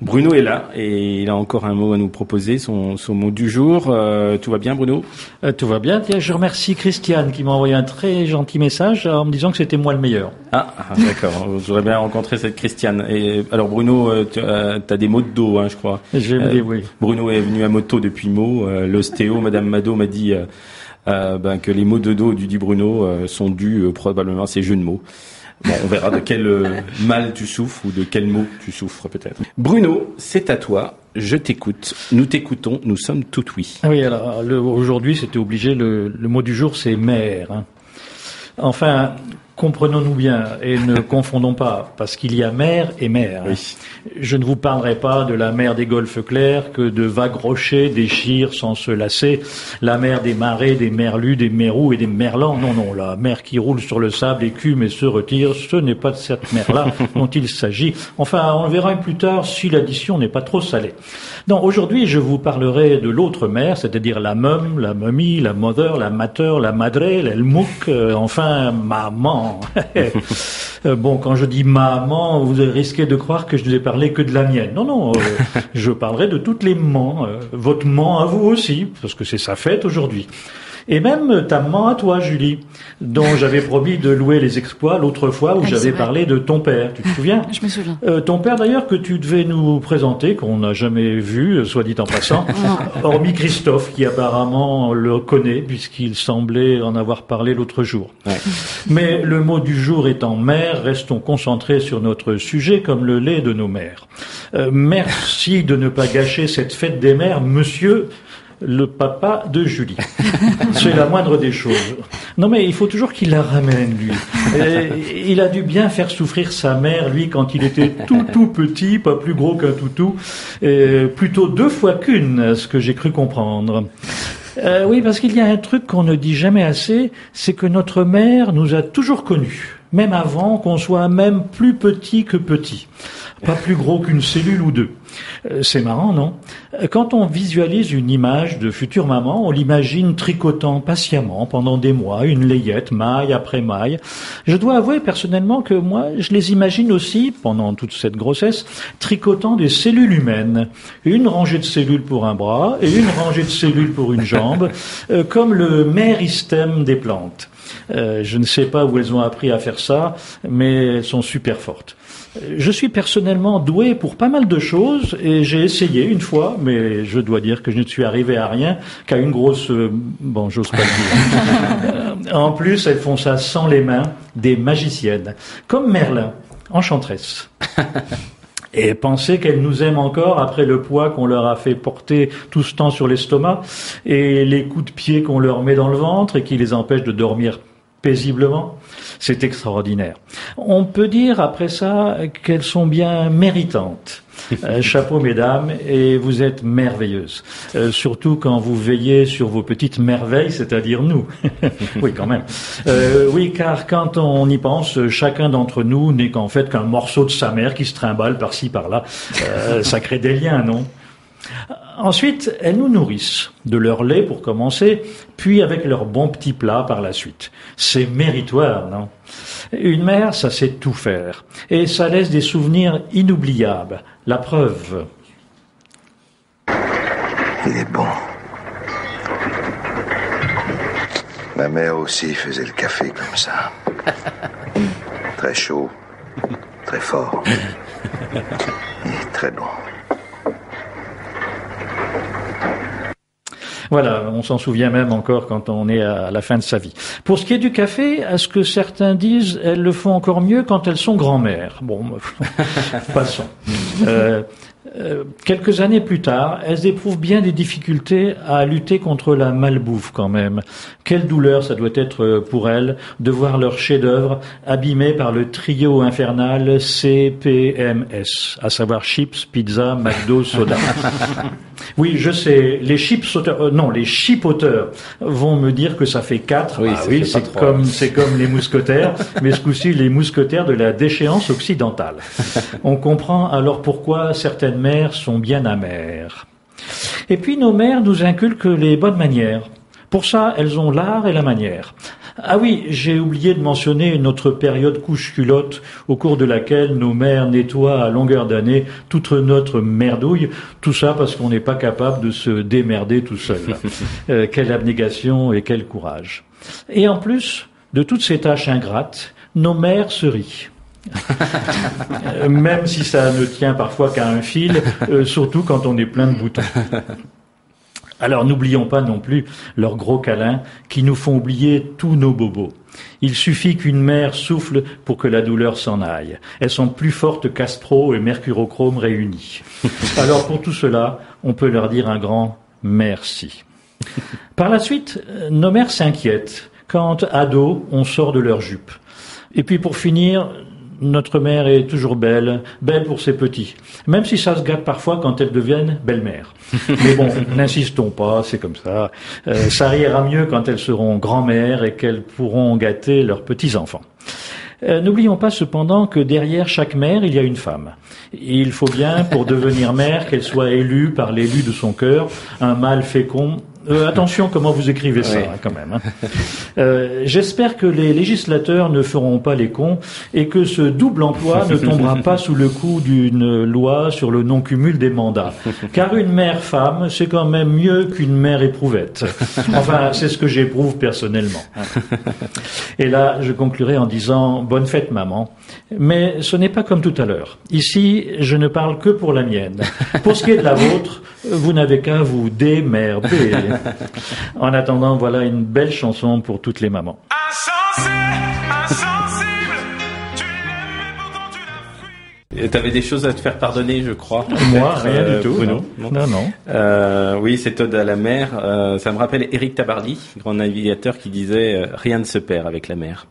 Bruno est là et il a encore un mot à nous proposer, son mot du jour. Tout va bien, Bruno ? Tout va bien. Tiens, je remercie Christiane qui m'a envoyé un très gentil message en me disant que c'était moi le meilleur. Ah, d'accord. J'aurais bien rencontré cette Christiane. Et alors, Bruno, t'as des maux de dos, hein, je crois. Je vais me débrouiller. Bruno est venu à moto depuis Meaux. L'ostéo, Madame Mado, m'a dit que les maux de dos du dit Bruno sont dus probablement à ces jeux de mots. Bon, on verra de quel mal tu souffres ou de quel mot tu souffres peut-être. Bruno, c'est à toi. Je t'écoute. Nous t'écoutons. Nous sommes tout oui. Oui, alors aujourd'hui, c'était obligé. Le mot du jour, c'est mère. Hein. Enfin, comprenons-nous bien et ne confondons pas, parce qu'il y a mer et mer. Oui. Je ne vous parlerai pas de la mer des golfes clairs que de vagues rochers déchirent sans se lasser, la mer des marais, des merlus, des mérous et des merlans. Non, la mer qui roule sur le sable, écume et se retire, ce n'est pas de cette mer-là dont il s'agit. Enfin, on verra plus tard si l'addition n'est pas trop salée. Non, aujourd'hui, je vous parlerai de l'autre mer, c'est-à-dire la mum, la mummy, la mother, la mater, la madre, l'elmouk, enfin, maman. Bon, quand je dis maman, vous risquez de croire que je ne vais parler que de la mienne. Non, je parlerai de toutes les mamans. Votre maman à vous aussi, parce que c'est sa fête aujourd'hui. Et même ta maman à toi, Julie, dont j'avais promis de louer les exploits l'autre fois où j'avais parlé de ton père. Tu te souviens ? Je me souviens. Ton père, d'ailleurs, que tu devais nous présenter, qu'on n'a jamais vu, soit dit en passant, hormis Christophe, qui apparemment le connaît, puisqu'il semblait en avoir parlé l'autre jour. Ouais. Mais le mot du jour étant mère, restons concentrés sur notre sujet comme le lait de nos mères. Merci de ne pas gâcher cette fête des mères, monsieur le papa de Julie. C'est la moindre des choses. Non mais il faut toujours qu'il la ramène, lui. Il a dû bien faire souffrir sa mère, lui, quand il était tout petit, pas plus gros qu'un toutou, plutôt 2 fois qu'une, à ce que j'ai cru comprendre. Oui, parce qu'il y a un truc qu'on ne dit jamais assez, c'est que notre mère nous a toujours connus, même avant qu'on soit même plus petit que petit. Pas plus gros qu'une cellule ou 2. C'est marrant, non ? Quand on visualise une image de future maman, on l'imagine tricotant patiemment pendant des mois, une layette, maille après maille. Je dois avouer personnellement que moi, je les imagine aussi, pendant toute cette grossesse, tricotant des cellules humaines. Une rangée de cellules pour un bras et une rangée de cellules pour une jambe, comme le méristème des plantes. Je ne sais pas où elles ont appris à faire ça, mais elles sont super fortes. Je suis personnellement doué pour pas mal de choses et j'ai essayé une fois, mais je dois dire que je ne suis arrivé à rien qu'à une grosse... bon, j'ose pas le dire. En plus, elles font ça sans les mains, des magiciennes, comme Merlin, enchanteresse. Et penser qu'elles nous aiment encore après le poids qu'on leur a fait porter tout ce temps sur l'estomac et les coups de pied qu'on leur met dans le ventre et qui les empêchent de dormir paisiblement, c'est extraordinaire. On peut dire après ça qu'elles sont bien méritantes. Chapeau mesdames, et vous êtes merveilleuses. Surtout quand vous veillez sur vos petites merveilles, c'est-à-dire nous. Oui, quand même. Oui, car quand on y pense, chacun d'entre nous n'est qu'en fait qu'un morceau de sa mère qui se trimballe par-ci, par-là. Ça crée des liens, non ? Ensuite, elles nous nourrissent, de leur lait pour commencer, puis avec leurs bons petits plats par la suite. C'est méritoire, non ? Une mère, ça sait tout faire, et ça laisse des souvenirs inoubliables. La preuve. Il est bon. Ma mère aussi faisait le café comme ça. Très chaud, très fort, et très bon. Voilà, on s'en souvient même encore quand on est à la fin de sa vie. Pour ce qui est du café, à ce que certains disent, elles le font encore mieux quand elles sont grand-mères. Bon, passons. Quelques années plus tard, elles éprouvent bien des difficultés à lutter contre la malbouffe quand même. Quelle douleur ça doit être pour elles de voir leur chef-d'œuvre abîmé par le trio infernal CPMS, à savoir chips, pizza, McDo, soda. Oui, je sais, les les chipoteurs vont me dire que ça fait 4. Oui, oui, c'est comme les mousquetaires, mais ce coup-ci les mousquetaires de la déchéance occidentale. On comprend alors pourquoi certaines mères sont bien amères. Et puis nos mères nous inculquent les bonnes manières. Pour ça, elles ont l'art et la manière. Ah oui, j'ai oublié de mentionner notre période couche-culotte au cours de laquelle nos mères nettoient à longueur d'année toute notre merdouille. Tout ça parce qu'on n'est pas capable de se démerder tout seul. Quelle abnégation et quel courage. Et en plus de toutes ces tâches ingrates, nos mères se rient. Même si ça ne tient parfois qu'à un fil, surtout quand on est plein de boutons. Alors n'oublions pas non plus leurs gros câlins qui nous font oublier tous nos bobos. Il suffit qu'une mère souffle pour que la douleur s'en aille. Elles sont plus fortes qu'Aspro et Mercurochrome réunis. Alors pour tout cela, on peut leur dire un grand merci. Par la suite, nos mères s'inquiètent quand, ados, on sort de leur jupe. Et puis pour finir, notre mère est toujours belle pour ses petits. Même si ça se gâte parfois quand elles deviennent belle-mère. Mais bon, n'insistons pas, c'est comme ça. Ça ira mieux quand elles seront grand-mères et qu'elles pourront gâter leurs petits-enfants. N'oublions pas cependant que derrière chaque mère, il y a une femme. Et il faut bien, pour devenir mère, qu'elle soit élue par l'élu de son cœur, un mâle fécond. Attention comment vous écrivez ça, quand même. J'espère que les législateurs ne feront pas les cons et que ce double emploi ne tombera pas sous le coup d'une loi sur le non-cumul des mandats. Car une mère femme, c'est quand même mieux qu'une mère éprouvette. Enfin, c'est ce que j'éprouve personnellement. Et là, je conclurai en disant bonne fête, maman. Mais ce n'est pas comme tout à l'heure. Ici, je ne parle que pour la mienne. Pour ce qui est de la vôtre, vous n'avez qu'à vous démerder. En attendant, voilà une belle chanson pour toutes les mamans. Insensible, tu l'aimes et pourtant tu l'as fui. T'avais des choses à te faire pardonner, je crois. Moi, rien du tout. Bruno. Non. Oui, cette ode à la mer, ça me rappelle Éric Tabarly, grand navigateur, qui disait rien ne se perd avec la mer.